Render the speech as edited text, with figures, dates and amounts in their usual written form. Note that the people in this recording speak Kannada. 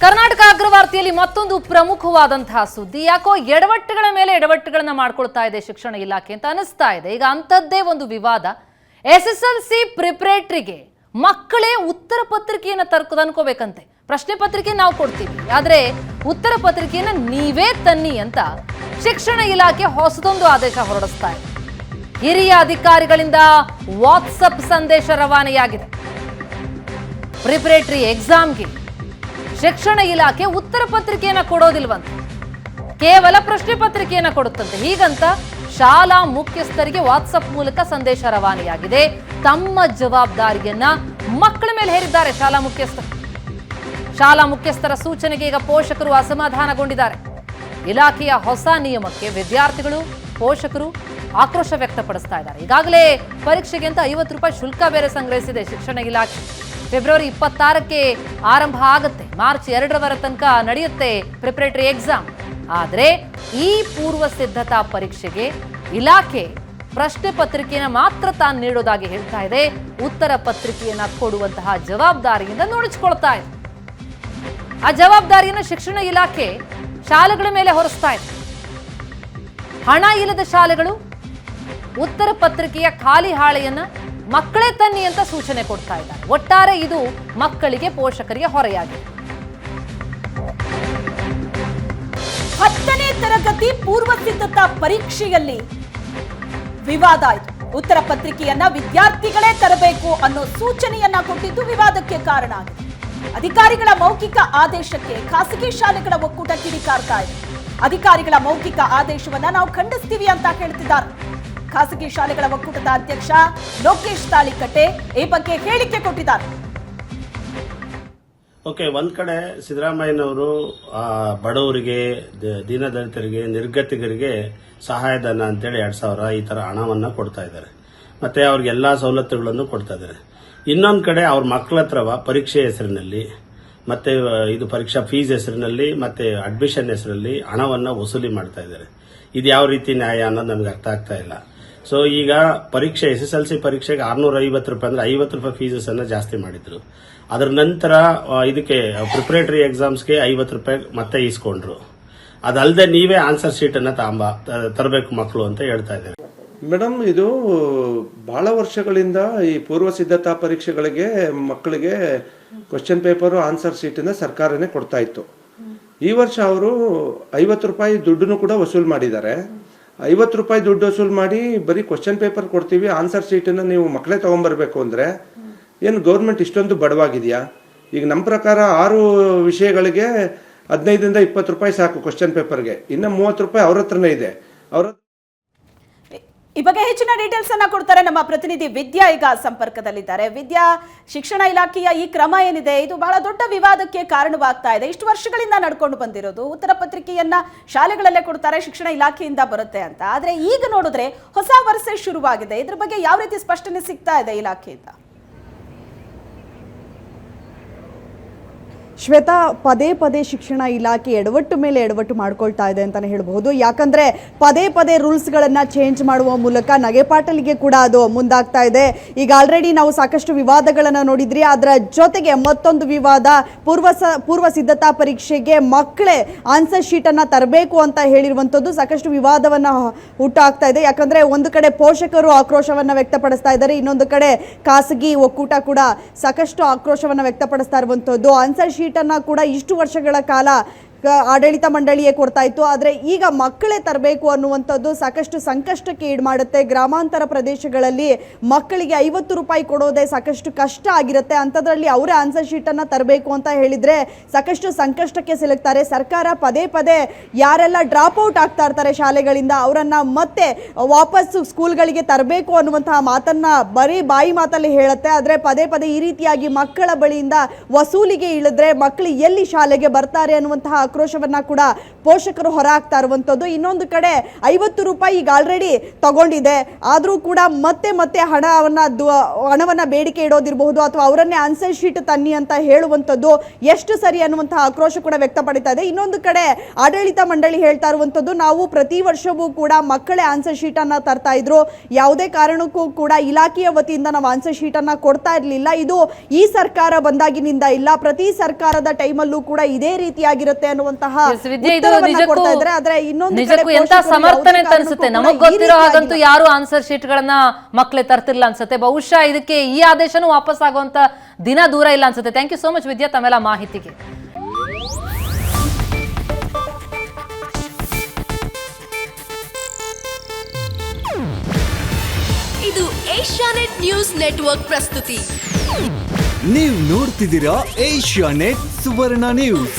ಕರ್ನಾಟಕ ಅಗ್ರವಾರ್ತೆಯಲ್ಲಿ ಮತ್ತೊಂದು ಪ್ರಮುಖವಾದಂತಹ ಸುದ್ದಿ. ಯಾಕೋ ಎಡವಟ್ಟುಗಳ ಮೇಲೆ ಎಡವಟ್ಟುಗಳನ್ನ ಮಾಡ್ಕೊಳ್ತಾ ಇದೆ ಶಿಕ್ಷಣ ಇಲಾಖೆ ಅಂತ ಅನಿಸ್ತಾ ಇದೆ. ಈಗ ಅಂಥದ್ದೇ ಒಂದು ವಿವಾದ. SSLC ಪ್ರಿಪರೇಟರಿಗೆ ಮಕ್ಕಳೇ ಉತ್ತರ ಪತ್ರಿಕೆಯನ್ನು ತಂದ್ಕೋಬೇಕಂತೆ. ಪ್ರಶ್ನೆ ಪತ್ರಿಕೆ ನಾವು ಕೊಡ್ತೀವಿ, ಆದ್ರೆ ಉತ್ತರ ಪತ್ರಿಕೆಯನ್ನ ನೀವೇ ತನ್ನಿ ಅಂತ ಶಿಕ್ಷಣ ಇಲಾಖೆ ಹೊಸದೊಂದು ಆದೇಶ ಹೊರಡಿಸ್ತಾ ಇದೆ. ಹಿರಿಯ ಅಧಿಕಾರಿಗಳಿಂದ ವಾಟ್ಸಪ್ ಸಂದೇಶ ರವಾನೆಯಾಗಿದೆ. ಪ್ರಿಪರೇಟರಿ ಎಕ್ಸಾಮ್ಗೆ ಶಿಕ್ಷಣ ಇಲಾಖೆ ಉತ್ತರ ಪತ್ರಿಕೆಯನ್ನ ಕೊಡೋದಿಲ್ವಂತೆ, ಕೇವಲ ಪ್ರಶ್ನೆ ಪತ್ರಿಕೆಯನ್ನ ಕೊಡುತ್ತಂತೆ. ಹೀಗಂತ ಶಾಲಾ ಮುಖ್ಯಸ್ಥರಿಗೆ ವಾಟ್ಸಪ್ ಮೂಲಕ ಸಂದೇಶ ರವಾನೆಯಾಗಿದೆ. ತಮ್ಮ ಜವಾಬ್ದಾರಿಯನ್ನ ಮಕ್ಕಳ ಮೇಲೆ ಹೇರಿದ್ದಾರೆ ಶಾಲಾ ಮುಖ್ಯಸ್ಥರು. ಶಾಲಾ ಮುಖ್ಯಸ್ಥರ ಸೂಚನೆಗೆ ಈಗ ಪೋಷಕರು ಅಸಮಾಧಾನಗೊಂಡಿದ್ದಾರೆ. ಇಲಾಖೆಯ ಹೊಸ ನಿಯಮಕ್ಕೆ ವಿದ್ಯಾರ್ಥಿಗಳು, ಪೋಷಕರು ಆಕ್ರೋಶ ವ್ಯಕ್ತಪಡಿಸ್ತಾ ಇದ್ದಾರೆ. ಈಗಾಗಲೇ ಪರೀಕ್ಷೆಗೆ ಅಂತ 50 ರೂಪಾಯಿ ಶುಲ್ಕ ಬೇರೆ ಸಂಗ್ರಹಿಸಿದೆ ಶಿಕ್ಷಣ ಇಲಾಖೆ. ಫೆಬ್ರವರಿ 26ಕ್ಕೆ ಆರಂಭ ಆಗುತ್ತೆ, ಮಾರ್ಚ್ 2ರವರ ತನಕ ನಡೆಯುತ್ತೆ ಪ್ರಿಪರೇಟರಿ ಎಕ್ಸಾಮ್. ಆದರೆ ಈ ಪೂರ್ವ ಸಿದ್ಧತಾ ಪರೀಕ್ಷೆಗೆ ಇಲಾಖೆ ಪ್ರಶ್ನೆ ಪತ್ರಿಕೆಯನ್ನು ಮಾತ್ರ ತಾನು ನೀಡೋದಾಗಿ ಹೇಳ್ತಾ ಇದೆ. ಉತ್ತರ ಪತ್ರಿಕೆಯನ್ನ ಕೊಡುವಂತಹ ಜವಾಬ್ದಾರಿಯಿಂದ ನುಣುಚಿಕೊಳ್ತಾ ಇದೆ. ಆ ಜವಾಬ್ದಾರಿಯನ್ನು ಶಿಕ್ಷಣ ಇಲಾಖೆ ಶಾಲೆಗಳ ಮೇಲೆ ಹೊರಿಸ್ತಾ ಇದೆ. ಹಣ ಇಲ್ಲದ ಶಾಲೆಗಳು ಉತ್ತರ ಪತ್ರಿಕೆಯ ಖಾಲಿ ಹಾಳೆಯನ್ನ ಮಕ್ಕಳೇ ತನ್ನಿ ಅಂತ ಸೂಚನೆ ಕೊಡ್ತಾ ಇದ್ದಾರೆ. ಒಟ್ಟಾರೆ ಇದು ಮಕ್ಕಳಿಗೆ, ಪೋಷಕರಿಗೆ ಹೊರೆಯಾಗಿದೆ. 10ನೇ ತರಗತಿ ಪೂರ್ವ ಸಿದ್ಧತಾ ಪರೀಕ್ಷೆಯಲ್ಲಿ ವಿವಾದ ಆಯಿತು. ಉತ್ತರ ಪತ್ರಿಕೆಯನ್ನ ವಿದ್ಯಾರ್ಥಿಗಳೇ ತರಬೇಕು ಅನ್ನೋ ಸೂಚನೆಯನ್ನ ಕೊಟ್ಟಿದ್ದು ವಿವಾದಕ್ಕೆ ಕಾರಣ ಆಗಿದೆ. ಅಧಿಕಾರಿಗಳ ಮೌಖಿಕ ಆದೇಶಕ್ಕೆ ಖಾಸಗಿ ಶಾಲೆಗಳ ಒಕ್ಕೂಟ ಕಿಡಿಕಾರ್ತಾ ಇದೆ. ಅಧಿಕಾರಿಗಳ ಮೌಖಿಕ ಆದೇಶವನ್ನ ನಾವು ಖಂಡಿಸ್ತೀವಿ ಅಂತ ಹೇಳ್ತಿದ್ದಾರೆ. ಖಾಸಗಿ ಶಾಲೆಗಳ ಒಕ್ಕೂಟದ ಅಧ್ಯಕ್ಷ ಲೋಕೇಶ್ ತಾಳಿಕಟ್ಟೆ ಈ ಬಗ್ಗೆ ಹೇಳಿಕೆ ಕೊಟ್ಟಿದ್ದಾರೆ. ಓಕೆ, ಒಂದ್ ಕಡೆ ಸಿದ್ದರಾಮಯ್ಯನವರು ಬಡವರಿಗೆ, ದೀನದಲಿತರಿಗೆ, ನಿರ್ಗತಿಕರಿಗೆ ಸಹಾಯಧನ ಅಂತೇಳಿ 2,000 ಈ ತರ ಹಣವನ್ನ ಕೊಡ್ತಾ ಇದ್ದಾರೆ. ಮತ್ತೆ ಅವ್ರಿಗೆ ಎಲ್ಲಾ ಸವಲತ್ತುಗಳನ್ನು ಕೊಡ್ತಾ ಇದ್ದಾರೆ. ಇನ್ನೊಂದ್ ಕಡೆ ಅವ್ರ ಮಕ್ಕಳ ಹತ್ರ ಪರೀಕ್ಷೆ ಹೆಸರಿನಲ್ಲಿ, ಮತ್ತೆ ಇದು ಪರೀಕ್ಷಾ ಫೀಸ್ ಹೆಸರಿನಲ್ಲಿ, ಮತ್ತೆ ಅಡ್ಮಿಷನ್ ಹೆಸರಲ್ಲಿ ಹಣವನ್ನ ವಸೂಲಿ ಮಾಡ್ತಾ ಇದ್ದಾರೆ. ಇದು ಯಾವ ರೀತಿ ನ್ಯಾಯ ಅನ್ನೋದು ನಮ್ಗೆ ಅರ್ಥ ಆಗ್ತಾ ಇಲ್ಲ. ಸೊ ಈಗ ಪರೀಕ್ಷೆ SSLC ಪರೀಕ್ಷೆಗೆ 650 ರೂಪಾಯಿ ಅಂದ್ರೆ 50 ರೂಪಾಯಿ ಫೀಸಸ್ ಅನ್ನ ಜಾಸ್ತಿ ಮಾಡಿದ್ರು. ಅದರ ನಂತರ ಇದಕ್ಕೆ ಪ್ರಿಪರೇಟರಿ ಎಕ್ಸಾಮ್ಸ್ಗೆ 50 ರೂಪಾಯಿ ಮತ್ತೆ ಇಸ್ಕೊಂಡ್ರು. ಅದಲ್ಲದೆ ನೀವೇ ಆನ್ಸರ್ ಶೀಟ್ ಅನ್ನ ತರಬೇಕು ಮಕ್ಕಳು ಅಂತ ಹೇಳ್ತಾ ಇದ್ದಾರೆ. ಮೇಡಮ್, ಇದು ಬಹಳ ವರ್ಷಗಳಿಂದ ಈ ಪೂರ್ವ ಸಿದ್ಧತಾ ಪರೀಕ್ಷೆಗಳಿಗೆ ಮಕ್ಕಳಿಗೆ ಕ್ವಶನ್ ಪೇಪರ್, ಆನ್ಸರ್ ಶೀಟ್ ಸರ್ಕಾರನೇ ಕೊಡ್ತಾ ಇತ್ತು. ಈ ವರ್ಷ ಅವರು 50 ರೂಪಾಯಿ ದುಡ್ಡನ್ನು ಕೂಡ ವಸೂಲ್ ಮಾಡಿದ್ದಾರೆ. 50 ರೂಪಾಯಿ ದುಡ್ಡು ವಸೂಲ್ ಮಾಡಿ ಬರೀ ಕ್ವಶನ್ ಪೇಪರ್ ಕೊಡ್ತೀವಿ, ಆನ್ಸರ್ ಶೀಟನ್ನು ನೀವು ಮಕ್ಕಳೇ ತಗೊಂಡ್ಬರ್ಬೇಕು ಅಂದ್ರೆ ಏನು ಗೌರ್ಮೆಂಟ್ ಇಷ್ಟೊಂದು ಬಡವಾಗಿದೆಯಾ? ಈಗ ನಮ್ಮ ಪ್ರಕಾರ 6 ವಿಷಯಗಳಿಗೆ 15ರಿಂದ 20 ರೂಪಾಯಿ ಸಾಕು ಕ್ವಶನ್ ಪೇಪರ್ಗೆ. ಇನ್ನು 30 ರೂಪಾಯಿ ಅವ್ರ ಹತ್ರನೇ ಇದೆ. ಈ ಬಗ್ಗೆ ಹೆಚ್ಚಿನ ಡೀಟೇಲ್ಸ್ ಅನ್ನ ಕೊಡ್ತಾರೆ ನಮ್ಮ ಪ್ರತಿನಿಧಿ ವಿದ್ಯಾ. ಈಗ ಸಂಪರ್ಕದಲ್ಲಿದ್ದಾರೆ. ವಿದ್ಯಾ, ಶಿಕ್ಷಣ ಇಲಾಖೆಯ ಈ ಕ್ರಮ ಏನಿದೆ ಇದು ಬಹಳ ದೊಡ್ಡ ವಿವಾದಕ್ಕೆ ಕಾರಣವಾಗ್ತಾ ಇದೆ. ಇಷ್ಟು ವರ್ಷಗಳಿಂದ ನಡ್ಕೊಂಡು ಬಂದಿರೋದು ಉತ್ತರ ಪತ್ರಿಕೆಯನ್ನ ಶಾಲೆಗಳಲ್ಲೇ ಕೊಡ್ತಾರೆ, ಶಿಕ್ಷಣ ಇಲಾಖೆಯಿಂದ ಬರುತ್ತೆ ಅಂತ. ಆದ್ರೆ ಈಗ ನೋಡಿದ್ರೆ ಹೊಸ ವರ್ಷ ಶುರುವಾಗಿದೆ. ಇದ್ರ ಬಗ್ಗೆ ಯಾವ ರೀತಿ ಸ್ಪಷ್ಟನೆ ಸಿಗ್ತಾ ಇದೆ ಇಲಾಖೆಯಿಂದ? ಶ್ವೇತಾ, ಪದೇ ಪದೇ ಶಿಕ್ಷಣ ಇಲಾಖೆ ಎಡವಟ್ಟು ಮೇಲೆ ಎಡವಟ್ಟು ಮಾಡ್ಕೊಳ್ತಾ ಇದೆ ಅಂತಲೇ ಹೇಳಬಹುದು. ಯಾಕಂದರೆ ಪದೇ ಪದೇ ರೂಲ್ಸ್ಗಳನ್ನು ಚೇಂಜ್ ಮಾಡುವ ಮೂಲಕ ನಗೆಪಾಟಲಿಗೆ ಕೂಡ ಅದು ಮುಂದಾಗ್ತಾ ಇದೆ. ಈಗ ಆಲ್ರೆಡಿ ನಾವು ಸಾಕಷ್ಟು ವಿವಾದಗಳನ್ನು ನೋಡಿದ್ರಿ. ಅದರ ಜೊತೆಗೆ ಮತ್ತೊಂದು ವಿವಾದ, ಪೂರ್ವ ಸಿದ್ಧತಾ ಪರೀಕ್ಷೆಗೆ ಮಕ್ಕಳೇ ಆನ್ಸರ್ ಶೀಟನ್ನು ತರಬೇಕು ಅಂತ ಹೇಳಿರುವಂಥದ್ದು ಸಾಕಷ್ಟು ವಿವಾದವನ್ನು ಹುಟ್ಟಾಗ್ತಾ ಇದೆ. ಯಾಕಂದರೆ ಒಂದು ಕಡೆ ಪೋಷಕರು ಆಕ್ರೋಶವನ್ನು ವ್ಯಕ್ತಪಡಿಸ್ತಾ ಇದ್ದಾರೆ, ಇನ್ನೊಂದು ಕಡೆ ಖಾಸಗಿ ಒಕ್ಕೂಟ ಕೂಡ ಸಾಕಷ್ಟು ಆಕ್ರೋಶವನ್ನು ವ್ಯಕ್ತಪಡಿಸ್ತಾ ಇರುವಂಥದ್ದು. ಆನ್ಸರ್ ಶೀಟನ್ನು ಕೂಡ ಇಷ್ಟು ವರ್ಷಗಳ ಕಾಲ ಆಡಳಿತ ಮಂಡಳಿಯೇ ಕೊಡ್ತಾ ಇತ್ತು. ಆದರೆ ಈಗ ಮಕ್ಕಳೇ ತರಬೇಕು ಅನ್ನುವಂಥದ್ದು ಸಾಕಷ್ಟು ಸಂಕಷ್ಟಕ್ಕೆ ಈಡು ಮಾಡುತ್ತೆ. ಗ್ರಾಮಾಂತರ ಪ್ರದೇಶಗಳಲ್ಲಿ ಮಕ್ಕಳಿಗೆ 50 ರೂಪಾಯಿ ಕೊಡೋದೇ ಸಾಕಷ್ಟು ಕಷ್ಟ ಆಗಿರುತ್ತೆ. ಅಂಥದ್ರಲ್ಲಿ ಅವರೇ ಆನ್ಸರ್ ಶೀಟನ್ನು ತರಬೇಕು ಅಂತ ಹೇಳಿದರೆ ಸಾಕಷ್ಟು ಸಂಕಷ್ಟಕ್ಕೆ ಸಿಲುಕ್ತಾರೆ. ಸರ್ಕಾರ ಪದೇ ಪದೇ ಯಾರೆಲ್ಲ ಡ್ರಾಪ್ ಔಟ್ ಆಗ್ತಾ ಇರ್ತಾರೆ ಶಾಲೆಗಳಿಂದ ಅವರನ್ನು ಮತ್ತೆ ವಾಪಸ್ಸು ಸ್ಕೂಲ್ಗಳಿಗೆ ತರಬೇಕು ಅನ್ನುವಂತಹ ಮಾತನ್ನು ಬರೀ ಬಾಯಿ ಮಾತಲ್ಲಿ ಹೇಳುತ್ತೆ. ಆದರೆ ಪದೇ ಪದೇ ಈ ರೀತಿಯಾಗಿ ಮಕ್ಕಳ ಬಳಿಯಿಂದ ವಸೂಲಿಗೆ ಇಳಿದ್ರೆ ಮಕ್ಕಳು ಎಲ್ಲಿ ಶಾಲೆಗೆ ಬರ್ತಾರೆ ಅನ್ನುವಂತಹ ಆಕ್ರೋಶವನ್ನ ಕೂಡ ಪೋಷಕರು ಹೊರ ಹಾಕ್ತಾ ಇರುವಂಥದ್ದು. ಇನ್ನೊಂದು ಕಡೆ 50 ರೂಪಾಯಿ ಈಗ ಆಲ್ರೆಡಿ ತಗೊಂಡಿದೆ, ಆದರೂ ಕೂಡ ಮತ್ತೆ ಹಣವನ್ನ ಬೇಡಿಕೆ ಇಡೋದಿರಬಹುದು ಅಥವಾ ಅವರನ್ನೇ ಆನ್ಸರ್ ಶೀಟ್ ತನ್ನಿ ಅಂತ ಹೇಳುವಂಥದ್ದು ಎಷ್ಟು ಸರಿ ಅನ್ನುವಂತಹ ಆಕ್ರೋಶ ಕೂಡ ವ್ಯಕ್ತಪಡಿತಾ ಇದೆ. ಇನ್ನೊಂದು ಕಡೆ ಆಡಳಿತ ಮಂಡಳಿ ಹೇಳ್ತಾ ಇರುವಂಥದ್ದು, ನಾವು ಪ್ರತಿ ವರ್ಷವೂ ಕೂಡ ಮಕ್ಕಳೇ ಆನ್ಸರ್ ಶೀಟ್ ಅನ್ನ ತರ್ತಾ ಇದ್ರು, ಯಾವುದೇ ಕಾರಣಕ್ಕೂ ಕೂಡ ಇಲಾಖೆಯ ವತಿಯಿಂದ ನಾವು ಆನ್ಸರ್ ಶೀಟ್ ಅನ್ನ ಕೊಡ್ತಾ ಇರಲಿಲ್ಲ. ಇದು ಈ ಸರ್ಕಾರ ಬಂದಾಗಿನಿಂದ ಇಲ್ಲ, ಪ್ರತಿ ಸರ್ಕಾರದ ಟೈಮಲ್ಲೂ ಕೂಡ ಇದೇ ರೀತಿಯಾಗಿರುತ್ತೆ ಅನ್ನುವಂತಹ ಕೊಡ್ತಾ ಇದ್ದಾರೆ. ಆದ್ರೆ ನಿಜಕ್ಕೂ ಎಂತ ಸಮರ್ಥನೆ ಅಂತ ಅನ್ಸುತ್ತೆ. ನಮಗ್ ಗೊತ್ತಿರೋ ಹಾಗಂತೂ ಯಾರು ಆನ್ಸರ್ ಶೀಟ್ ಗಳನ್ನ ಮಕ್ಕಳೇ ತರ್ತಿರ್ಲಿಲ್ಲ ಅನ್ಸುತ್ತೆ. ಬಹುಶಃ ಇದಕ್ಕೆ ಈ ಆದೇಶನೂ ವಾಪಸ್ ಆಗುವಂತ ದಿನ ದೂರ ಇಲ್ಲ ಅನ್ಸುತ್ತೆ. ಥ್ಯಾಂಕ್ ಯು ಸೋ ಮಚ್ ವಿದ್ಯಾ ತಮ್ಮೆಲ್ಲ ಮಾಹಿತಿಗೆ. ಇದು ಏಷ್ಯಾನೆಟ್ ನ್ಯೂಸ್ ನೆಟ್ವರ್ಕ್ ಪ್ರಸ್ತುತಿ. ನೀವು ನೋಡ್ತಿದ್ದೀರಾ ಏಷ್ಯಾನೆಟ್ ಸುವರ್ಣ ನ್ಯೂಸ್.